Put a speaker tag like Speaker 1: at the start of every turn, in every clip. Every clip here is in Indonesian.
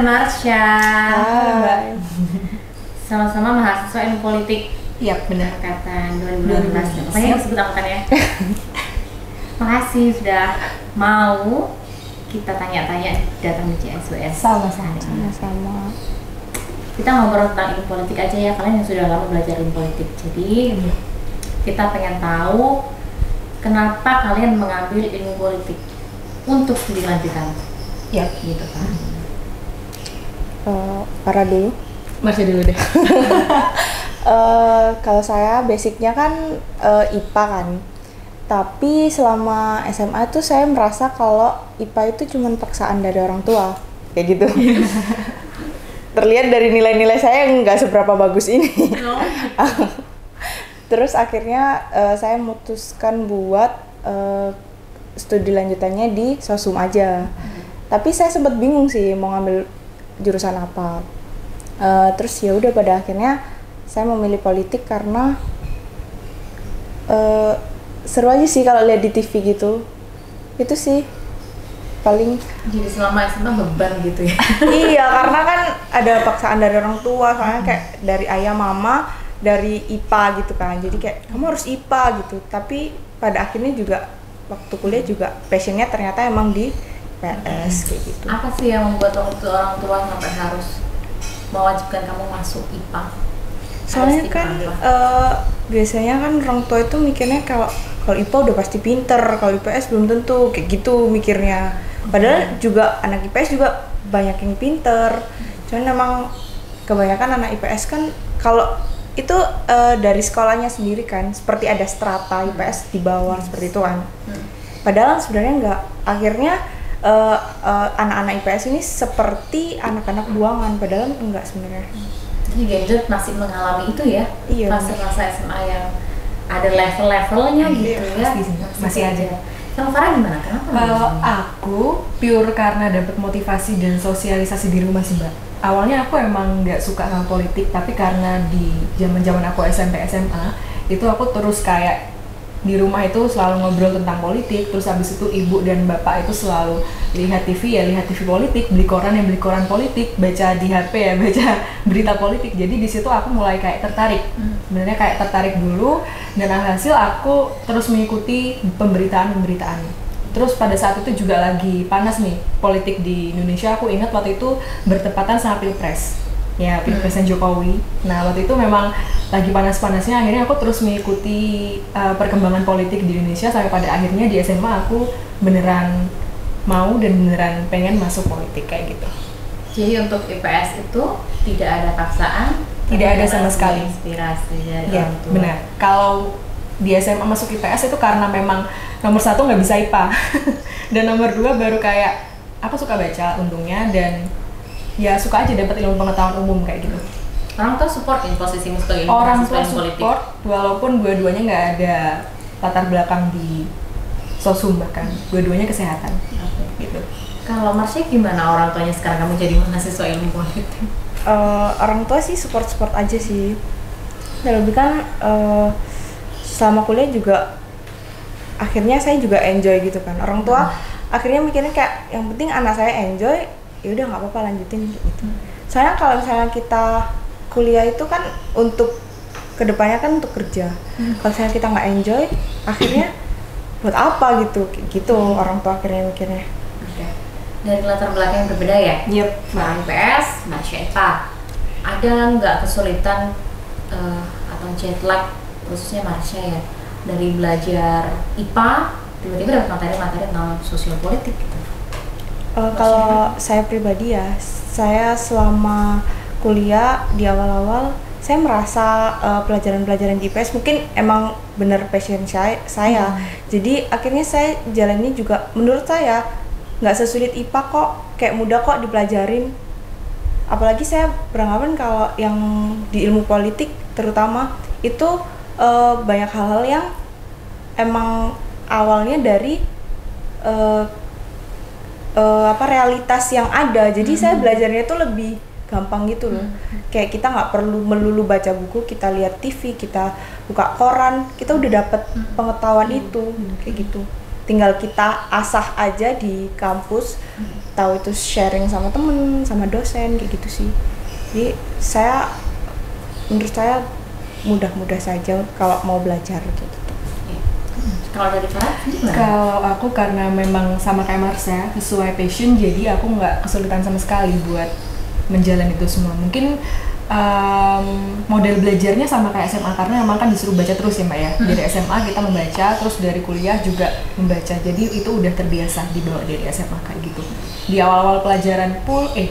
Speaker 1: Marsha.
Speaker 2: Hai.
Speaker 1: Sama-sama mahasiswa ilmu politik.
Speaker 2: Iya, benar.
Speaker 1: Angkatan 2019. Makanya yang sebut angkatan ya. Makasih sudah mau kita tanya-tanya datang di CSWS.
Speaker 2: Sama-sama.
Speaker 1: Kita ngobrol tentang ilmu politik aja ya, kalian yang sudah lama belajar ilmu politik. Jadi kita pengen tahu kenapa kalian mengambil ilmu politik untuk studi lanjutan.
Speaker 2: Ya,
Speaker 1: Gitu kan.
Speaker 2: Para dulu.
Speaker 1: Masih dulu deh.
Speaker 2: Kalau saya basicnya kan IPA kan. Tapi selama SMA itu saya merasa kalau IPA itu cuma paksaan dari orang tua. Kayak gitu. Terlihat dari nilai-nilai saya yang nggak seberapa bagus ini. Terus akhirnya saya memutuskan buat studi lanjutannya di Sosum aja. Tapi saya sempat bingung sih mau ngambil jurusan apa. Terus ya udah pada akhirnya saya memilih politik karena seru aja sih kalau lihat di TV gitu. Itu sih paling.
Speaker 1: Jadi selama SMA beban gitu ya.
Speaker 2: Iya, karena kan ada paksaan dari orang tua, soalnya kayak dari ayah mama, dari IPA gitu kan. Jadi kayak kamu harus IPA gitu. Tapi pada akhirnya juga waktu kuliah juga passionnya ternyata emang di PS kayak gitu.
Speaker 1: Apa sih yang membuat orang tua sampai harus mewajibkan kamu masuk IPA?
Speaker 2: Soalnya kan biasanya kan orang tua itu mikirnya kalau IPA udah pasti pinter, kalau IPS belum tentu, kayak gitu mikirnya. Padahal juga anak IPS juga banyak yang pinter. Cuman emang kebanyakan anak IPS kan kalau itu dari sekolahnya sendiri kan, seperti ada strata IPS di bawah seperti itu kan. Padahal sebenarnya enggak. Akhirnya anak-anak IPS ini seperti anak-anak buangan, padahal enggak sebenarnya.
Speaker 1: Jadi Genjer masih mengalami itu ya?
Speaker 2: Iya.
Speaker 1: Masa-masa SMA yang ada level-levelnya gitu ya?
Speaker 3: Masih ada.
Speaker 1: Kalau Farah gimana? Kenapa?
Speaker 3: Kalau aku pure karena dapat motivasi dan sosialisasi di rumah sih, Mbak. Awalnya aku emang nggak suka sama politik, tapi karena di zaman aku SMP SMA itu aku terus kayak di rumah itu selalu ngobrol tentang politik. Terus habis itu ibu dan bapak itu selalu lihat TV politik, beli koran politik, baca di HP ya baca berita politik. Jadi di situ aku mulai kayak tertarik. Sebenarnya kayak tertarik dulu, dan alhasil aku terus mengikuti pemberitaan. Terus pada saat itu juga lagi panas nih politik di Indonesia. Aku ingat waktu itu bertepatan sama Pilpres. Ya, Pilpresnya Jokowi. Nah, waktu itu memang lagi panas-panasnya, akhirnya aku terus mengikuti perkembangan politik di Indonesia sampai pada akhirnya di SMA aku beneran mau dan beneran pengen masuk politik kayak gitu.
Speaker 1: Jadi untuk IPS itu tidak ada paksaan?
Speaker 3: Tidak ada sama sekali.
Speaker 1: Inspirasi dari
Speaker 3: Ya,
Speaker 1: orang tua.
Speaker 3: benar. Kalau di SMA masuk IPS itu karena memang nomor 1 nggak bisa IPA dan nomor 2 baru kayak aku suka baca untungnya, dan ya suka aja dapat ilmu pengetahuan umum kayak gitu.
Speaker 1: Orang tua support in posisimu sebagai
Speaker 3: Orang
Speaker 1: mahasiswa
Speaker 3: tua
Speaker 1: ilmu politik?
Speaker 3: support walaupun dua-duanya nggak ada latar belakang di sosum, bahkan dua-duanya kesehatan gitu.
Speaker 1: Kalau Marsha gimana orang tuanya sekarang kamu jadi mahasiswa ilmu politik?
Speaker 2: Orang tua sih support aja sih. Dan lebih kan selama kuliah juga akhirnya saya juga enjoy gitu kan. Orang tua akhirnya mikirnya kayak yang penting anak saya enjoy, ya udah nggak apa-apa lanjutin gitu. Soalnya kalau misalnya kita kuliah itu kan untuk kedepannya kan untuk kerja. Kalau misalnya kita nggak enjoy, akhirnya buat apa gitu orang tua akhirnya mikirnya.
Speaker 1: Oke. Dari latar belakang yang berbeda ya?
Speaker 2: Yep.
Speaker 1: Mbak IPS, Mbak IPA. Ada nggak kesulitan atau jet lag khususnya Marsha ya, dari belajar IPA tiba-tiba dapat materi-materi tentang sosial politik gitu?
Speaker 2: Kalau saya pribadi ya, saya selama kuliah di awal-awal saya merasa pelajaran-pelajaran di IPS mungkin emang bener passion saya. Jadi akhirnya saya jalannya juga menurut saya nggak sesulit IPA kok, kayak mudah kok dipelajarin. Apalagi saya beranggapan kalau yang di ilmu politik terutama itu banyak hal-hal yang emang awalnya dari realitas yang ada. Jadi saya belajarnya itu lebih gampang gitu loh. Kayak kita nggak perlu melulu baca buku, kita lihat TV, kita buka koran, kita udah dapet pengetahuan itu kayak gitu. tinggal kita asah aja di kampus, tahu itu sharing sama temen, sama dosen kayak gitu sih. Jadi menurut saya mudah-mudah saja kalau mau belajar gitu.
Speaker 1: Kalau dari Farah gimana?
Speaker 3: Kalau aku karena memang sama kayak Marsha, sesuai passion, jadi aku nggak kesulitan sama sekali buat menjalani itu semua. Mungkin model belajarnya sama kayak SMA karena memang kan disuruh baca terus ya Mbak ya. Dari SMA kita membaca, terus dari kuliah juga membaca. Jadi itu udah terbiasa dibawa dari SMA kayak gitu. Di awal-awal pelajaran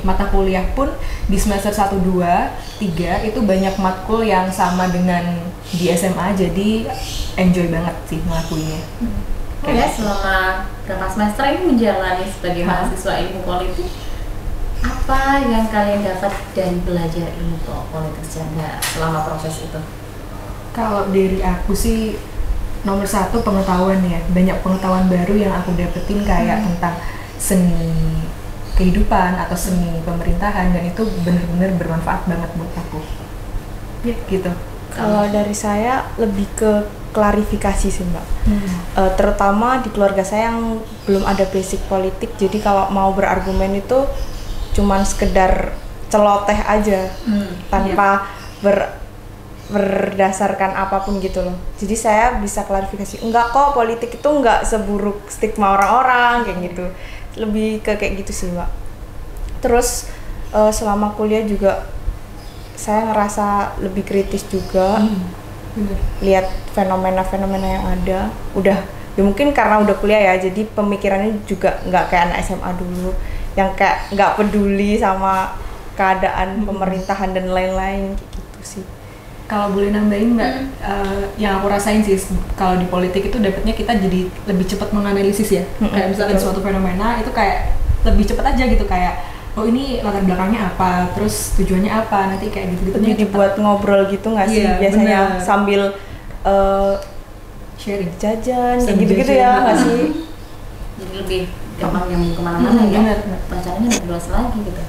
Speaker 3: mata kuliah pun di semester 1, 2, 3 itu banyak matkul yang sama dengan di SMA, jadi enjoy banget sih ngelakuinnya.
Speaker 1: Ya, selama berapa semester ini menjalani sebagai mahasiswa ilmu politik, apa yang kalian dapat dari belajar ilmu politik selama proses itu?
Speaker 3: Kalau dari aku sih nomor 1 pengetahuan ya, banyak pengetahuan baru yang aku dapetin kayak tentang seni kehidupan atau seni pemerintahan, dan itu benar-benar bermanfaat banget buat aku. Gitu.
Speaker 2: Kalau dari saya lebih ke klarifikasi sih Mbak. Terutama di keluarga saya yang belum ada basic politik, jadi kalau mau berargumen itu cuman sekedar celoteh aja tanpa berdasarkan apapun gitu loh. Jadi saya bisa klarifikasi, enggak kok politik itu enggak seburuk stigma orang-orang kayak gitu. Lebih ke kayak gitu sih Mbak. Terus selama kuliah juga saya ngerasa lebih kritis juga, lihat fenomena-fenomena yang ada. Udah ya mungkin karena udah kuliah ya, jadi pemikirannya juga nggak kayak anak SMA dulu yang kayak nggak peduli sama keadaan pemerintahan dan lain-lain kayak gitu sih.
Speaker 3: Kalau boleh nambahin Mbak, yang aku rasain sih kalau di politik itu dapetnya kita jadi lebih cepat menganalisis ya. Kayak misalkan suatu fenomena itu kayak lebih cepat aja gitu, kayak oh ini latar belakangnya apa, terus tujuannya apa, nanti kayak gitu-gitu.
Speaker 2: Lebih dibuat ngobrol gitu nggak sih? Biasanya bener. Sambil
Speaker 3: sharing,
Speaker 2: jajan, kayak gitu-gitu ya nggak sih?
Speaker 1: Jadi lebih gampang nyambung kemana-mana ya. Bacaannya nggak jelas lagi gitu.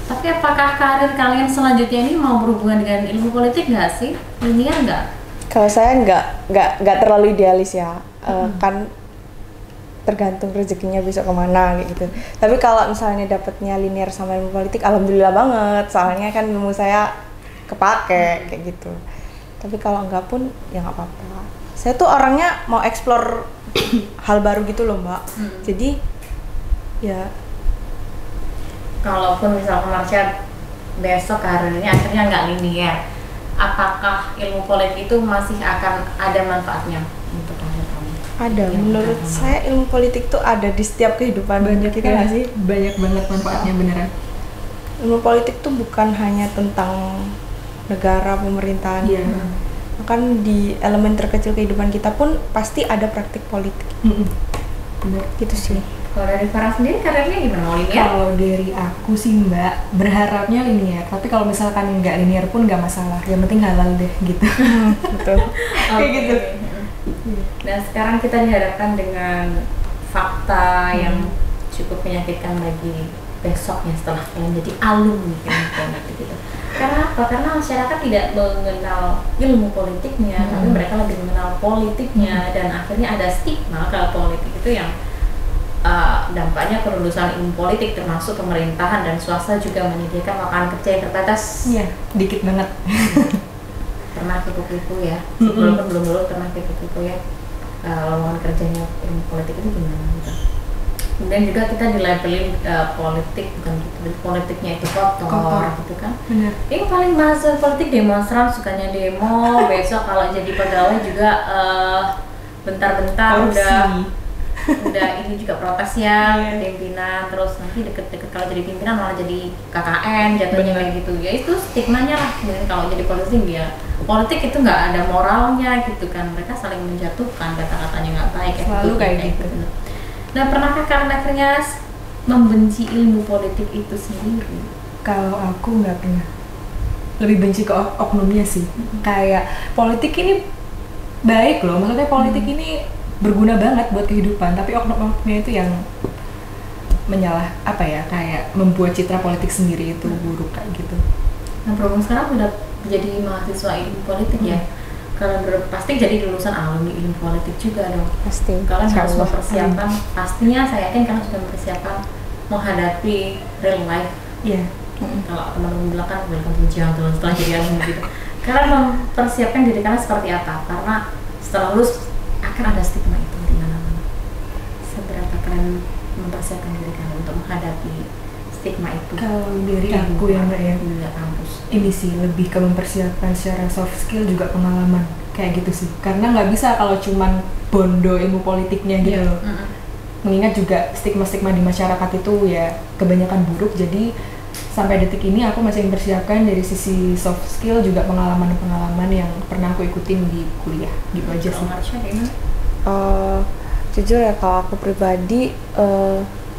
Speaker 1: Tapi apakah karir kalian selanjutnya ini mau berhubungan dengan ilmu politik nggak sih? Linear nggak?
Speaker 2: Kalau saya nggak terlalu idealis ya, kan tergantung rezekinya besok kemana kayak gitu. Tapi kalau misalnya dapatnya linear sama ilmu politik, alhamdulillah banget. Soalnya kan ilmu saya kepake kayak gitu. Tapi kalau enggak pun ya nggak apa-apa. Saya tuh orangnya mau explore hal baru gitu loh Mbak. Jadi ya.
Speaker 1: Kalaupun misalnya Marsha besok karirnya akhirnya nggak linear, apakah ilmu politik itu masih akan ada manfaatnya untuk karir kamu?
Speaker 2: Ada, menurut saya ilmu politik tuh ada di setiap kehidupan banyak kita nggak sih?
Speaker 3: Banyak banget manfaatnya beneran.
Speaker 2: Ilmu politik tuh bukan hanya tentang negara, pemerintahan. Kan di elemen terkecil kehidupan kita pun pasti ada praktik politik.
Speaker 3: Bener.
Speaker 2: Gitu sih.
Speaker 1: Kalau dari Farah sendiri karirnya gimana? Mau linear?
Speaker 3: Kalau dari aku sih Mbak, berharapnya linear. Tapi kalau misalkan nggak linear pun nggak masalah. Yang penting halal deh gitu.
Speaker 2: Betul.
Speaker 3: Kayak gitu.
Speaker 1: Nah sekarang kita dihadapkan dengan fakta yang cukup menyakitkan bagi besoknya setelah kalian jadi alumni ilmu politik gitu. Karena apa? Karena masyarakat tidak mengenal ilmu politiknya, tapi mereka lebih mengenal politiknya, dan akhirnya ada stigma kalau politik itu yang dampaknya kelulusan ilmu politik, termasuk pemerintahan dan swasta juga menyediakan lapangan kerja yang terbatas.
Speaker 3: Iya, dikit banget.
Speaker 1: Pernah kupu-kupu ya, sebelum belum pernah kupu-kupu ya, lowongan kerjanya ilmu politik itu gimana gitu. Kemudian juga kita dilabelin politik, bukan gitu, politiknya itu kotor gitu kan. Bener. Ini paling mahasiswa politik demonstran, sukanya demo, besok kalau jadi pegawai juga bentar-bentar udah ini juga protesnya pimpinan, terus nanti deket-deket kalau jadi pimpinan malah jadi KKN jatuhnya kayak gitu ya. Itu stigmanya lah. Jadi kalau jadi politik ya politik itu nggak ada moralnya gitu kan, mereka saling menjatuhkan, kata-katanya nggak baik
Speaker 3: selalu kayak gitu.
Speaker 1: Nah pernahkah kalian akhirnya membenci ilmu politik itu sendiri?
Speaker 3: Kalau aku nggak pernah, lebih benci ke oknumnya sih. Kayak politik ini baik loh, maksudnya politik ini berguna banget buat kehidupan, tapi oknum-oknumnya itu yang menyalah kayak membuat citra politik sendiri itu buruk kayak gitu.
Speaker 1: Nah berhubung sekarang udah jadi mahasiswa ilmu politik ya, kalian pasti jadi lulusan alumni ilmu politik juga dong.
Speaker 2: Pasti.
Speaker 1: Kalian harus
Speaker 2: Insyaallah.
Speaker 1: mempersiapkan, pastinya saya yakin kalian sudah mempersiapkan menghadapi real life.
Speaker 3: Iya.
Speaker 1: Kalau teman-teman bilang kan welcome to jungle setelah jadi alumni gitu. Kalian mempersiapkan diri kalian seperti apa? Karena setelah lulus akan ada stigma itu di mana-mana. Seberapa kalian mempersiapkan diri kalian untuk menghadapi stigma itu?
Speaker 3: Kalau dari aku ya Mbak ya,
Speaker 1: di kampus.
Speaker 3: ini sih lebih ke mempersiapkan secara soft skill juga pengalaman kayak gitu sih. Karena nggak bisa kalau cuman bondo ilmu politiknya gitu loh. Mengingat juga stigma-stigma di masyarakat itu ya kebanyakan buruk, jadi sampai detik ini aku masih mempersiapkan dari sisi soft skill juga pengalaman-pengalaman yang pernah aku ikutin di kuliah gitu aja sih.
Speaker 1: Marsha gimana?
Speaker 2: Jujur ya kalau aku pribadi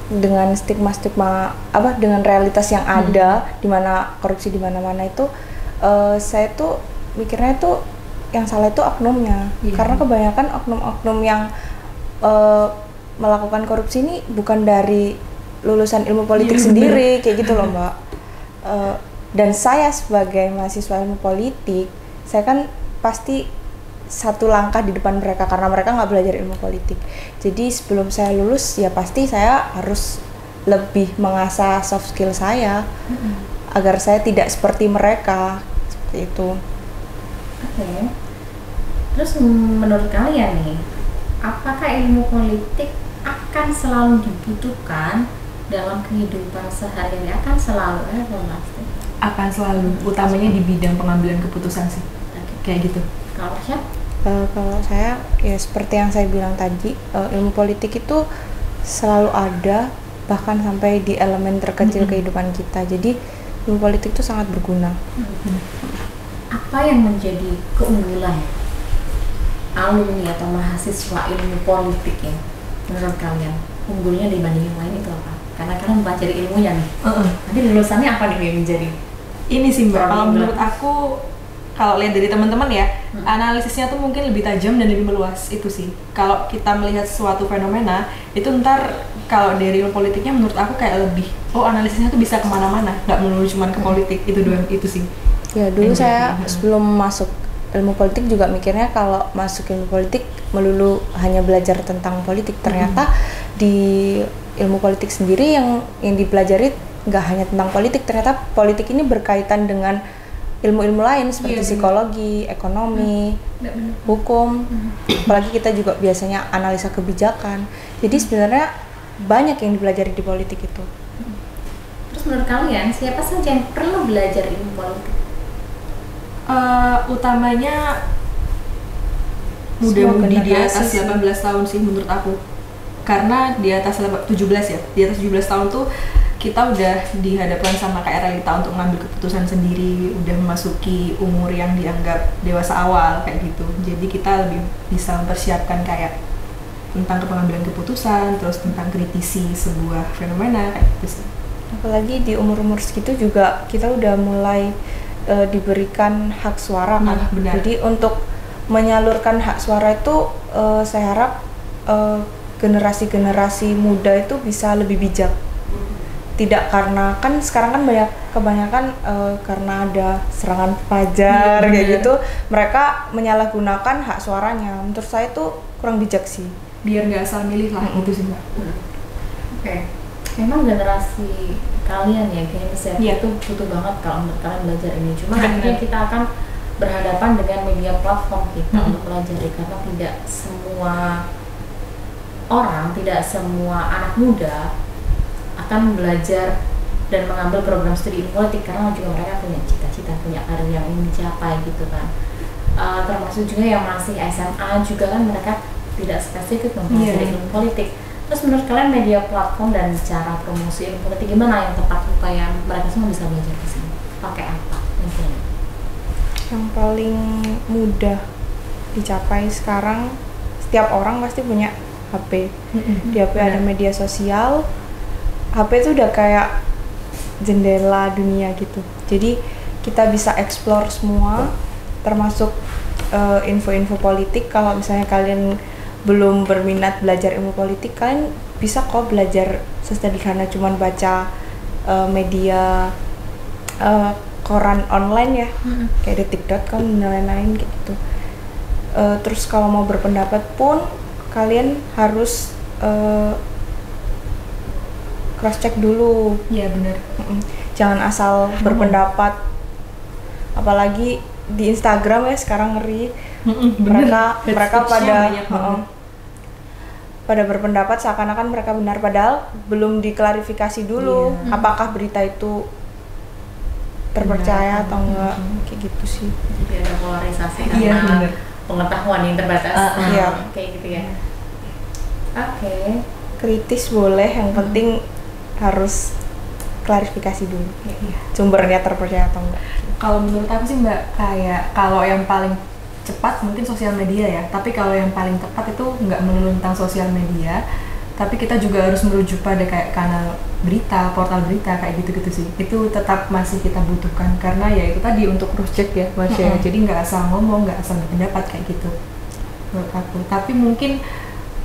Speaker 2: dengan stigma-stigma dengan realitas yang ada di mana korupsi di mana-mana itu saya tuh mikirnya tuh yang salah itu oknumnya. Karena kebanyakan oknum-oknum yang melakukan korupsi ini bukan dari lulusan ilmu politik sendiri kayak gitu loh Mbak. Dan saya sebagai mahasiswa ilmu politik, saya kan pasti satu langkah di depan mereka karena mereka nggak belajar ilmu politik. Jadi sebelum saya lulus ya pasti saya harus lebih mengasah soft skill saya agar saya tidak seperti mereka seperti itu.
Speaker 1: Oke. Terus menurut kalian nih, apakah ilmu politik akan selalu dibutuhkan dalam kehidupan sehari-hari? Akan selalu pasti.
Speaker 3: Akan selalu, utamanya di bidang pengambilan keputusan sih. Kayak gitu.
Speaker 1: Kalau siapa?
Speaker 2: Kalau saya ya seperti yang saya bilang tadi, ilmu politik itu selalu ada bahkan sampai di elemen terkecil kehidupan kita. Jadi ilmu politik itu sangat berguna.
Speaker 1: Apa yang menjadi keunggulan alumni atau mahasiswa ilmu politik ya menurut kalian? Unggulnya dibanding yang lain itu apa? Karena kalian mempelajari ilmunya nih. Nanti lulusannya apa nih yang menjadi?
Speaker 3: Ini sih Mbak, kalau menurut aku kalau lihat dari teman-teman ya, analisisnya tuh mungkin lebih tajam dan lebih meluas itu sih. Kalau kita melihat suatu fenomena, itu ntar kalau dari ilmu politiknya menurut aku kayak lebih, analisisnya tuh bisa kemana-mana, nggak melulu cuma ke politik, itu doang, itu sih.
Speaker 2: Ya dulu saya sebelum masuk ilmu politik juga mikirnya kalau masuk ilmu politik melulu hanya belajar tentang politik. Ternyata di ilmu politik sendiri yang dipelajari nggak hanya tentang politik, ternyata politik ini berkaitan dengan ilmu-ilmu lain seperti psikologi, ekonomi, hukum, apalagi kita juga biasanya analisa kebijakan. Jadi sebenarnya banyak yang dipelajari di politik itu.
Speaker 1: Terus menurut kalian siapa saja yang perlu belajar ilmu politik?
Speaker 3: Utamanya muda-mudi di atas 18 tahun sih menurut aku. Karena di atas 17 ya, di atas 17 tahun tuh kita udah dihadapkan sama kayak realita untuk mengambil keputusan sendiri, udah memasuki umur yang dianggap dewasa awal kayak gitu. Jadi kita lebih bisa mempersiapkan kayak tentang pengambilan keputusan, terus tentang kritisi sebuah fenomena kayak gitu sih.
Speaker 2: Apalagi di umur-umur segitu juga kita udah mulai diberikan hak suara kan.
Speaker 3: Benar.
Speaker 2: Jadi untuk menyalurkan hak suara itu saya harap generasi-generasi muda itu bisa lebih bijak. Tidak karena kan sekarang kan kebanyakan karena ada serangan fajar kayak gitu, mereka menyalahgunakan hak suaranya. Menurut saya itu kurang bijak sih.
Speaker 3: Biar nggak asal milih lah itu sih Mbak.
Speaker 1: Oke. Memang generasi kalian ya kayaknya itu butuh banget kalau menurut kalian belajar ini. Cuma akhirnya kita akan berhadapan dengan media platform kita untuk pelajari, karena tidak semua orang, tidak semua anak muda akan belajar dan mengambil program studi ilmu politik, karena juga mereka punya cita-cita, punya karir yang ingin dicapai gitu kan. Termasuk juga yang masih SMA juga kan mereka tidak spesifik mempelajari ilmu politik. Terus menurut kalian media platform dan cara promosi ilmu politik gimana yang tepat supaya mereka semua bisa belajar di sini? Pakai apa intinya?
Speaker 2: Yang paling mudah dicapai sekarang, setiap orang pasti punya HP. Di HP ada media sosial. HP itu udah kayak jendela dunia gitu. Jadi kita bisa explore semua, termasuk info-info politik. Kalau misalnya kalian belum berminat belajar ilmu politik, kalian bisa kok belajar sesederhana cuman baca media koran online ya, kayak detik.com dan lain-lain gitu. Terus kalau mau berpendapat pun kalian harus cross check dulu.
Speaker 3: Iya benar.
Speaker 2: Jangan asal berpendapat, apalagi di Instagram ya sekarang ngeri. Mereka pada berpendapat seakan-akan mereka benar, padahal belum diklarifikasi dulu apakah berita itu terpercaya atau enggak, kayak gitu sih.
Speaker 1: Jadi ada polarisasi karena pengetahuan yang terbatas. Kayak gitu ya. Oke.
Speaker 2: Kritis boleh, yang penting harus klarifikasi dulu. Sumbernya terpercaya atau enggak.
Speaker 3: Kalau menurut aku sih Mbak, kayak kalau yang paling cepat mungkin sosial media ya, tapi kalau yang paling tepat itu nggak melulu tentang sosial media, tapi kita juga harus merujuk pada kayak kanal berita, portal berita kayak gitu-gitu sih. Itu tetap masih kita butuhkan karena ya itu tadi untuk cross check ya Mas ya. Jadi nggak asal ngomong, nggak asal berpendapat kayak gitu menurut aku. Tapi mungkin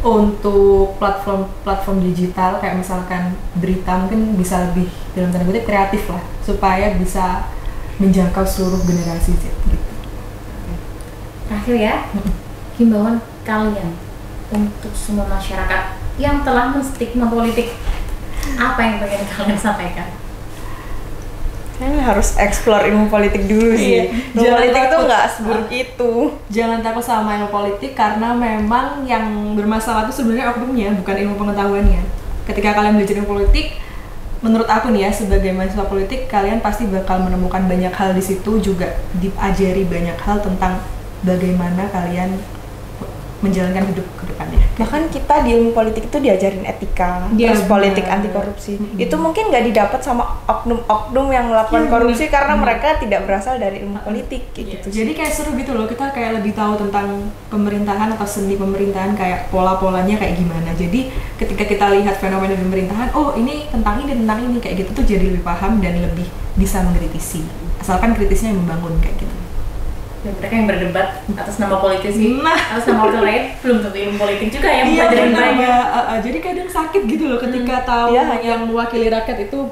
Speaker 3: untuk platform digital kayak misalkan berita mungkin bisa lebih dalam tanda kutip kreatif lah, supaya bisa menjangkau seluruh generasi gitu.
Speaker 1: Terakhir ya, himbauan kalian untuk semua masyarakat yang telah menstigma politik, apa yang pengen kalian sampaikan?
Speaker 2: Kayaknya harus explore ilmu politik dulu sih. Ilmu politik tuh nggak seburuk itu.
Speaker 3: Jangan takut sama ilmu politik karena memang yang bermasalah itu sebenarnya oknumnya, bukan ilmu pengetahuannya. Ketika kalian belajar ilmu politik, menurut aku nih ya sebagai mahasiswa politik, kalian pasti bakal menemukan banyak hal di situ, juga diajari banyak hal tentang bagaimana kalian menjalankan hidup ke depannya.
Speaker 2: Bahkan kita di ilmu politik itu diajarin etika, terus politik anti korupsi. Itu mungkin nggak didapat sama oknum-oknum yang melakukan korupsi karena mereka tidak berasal dari ilmu politik gitu.
Speaker 3: Jadi kayak seru gitu loh, kita kayak lebih tahu tentang pemerintahan atau seni pemerintahan, kayak pola-polanya kayak gimana. Jadi ketika kita lihat fenomena di pemerintahan, oh ini tentang ini kayak gitu tuh jadi lebih paham dan lebih bisa mengkritisi. Asalkan kritisnya yang membangun kayak gitu.
Speaker 1: Dan mereka yang berdebat atas nama politisi, atas nama orang lain, belum tentu ilmu politik juga yang mempelajari mereka.
Speaker 3: Jadi kadang sakit gitu loh ketika tahu yang mewakili rakyat itu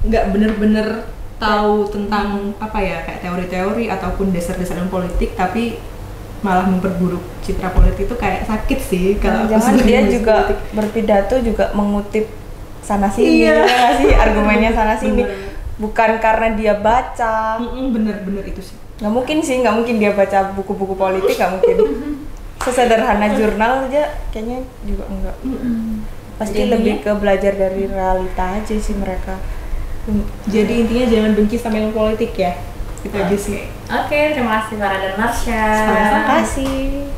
Speaker 3: nggak bener-bener tahu tentang apa ya, kayak teori-teori ataupun dasar-dasar politik, tapi malah memperburuk citra politik. Itu kayak sakit sih kalau
Speaker 2: jangan dia juga politik. Berpidato juga mengutip sana sini, sih argumennya sana sini, bukan karena dia baca.
Speaker 3: Bener-bener itu sih.
Speaker 2: Nggak mungkin dia baca buku-buku politik, nggak mungkin. Sesederhana jurnal aja kayaknya juga enggak. Pasti lebih ke belajar dari realita aja sih mereka.
Speaker 3: Jadi intinya jangan benci sama ilmu politik ya. Itu aja sih.
Speaker 1: Oke, terima kasih Farah dan Marsha.
Speaker 2: Terima kasih.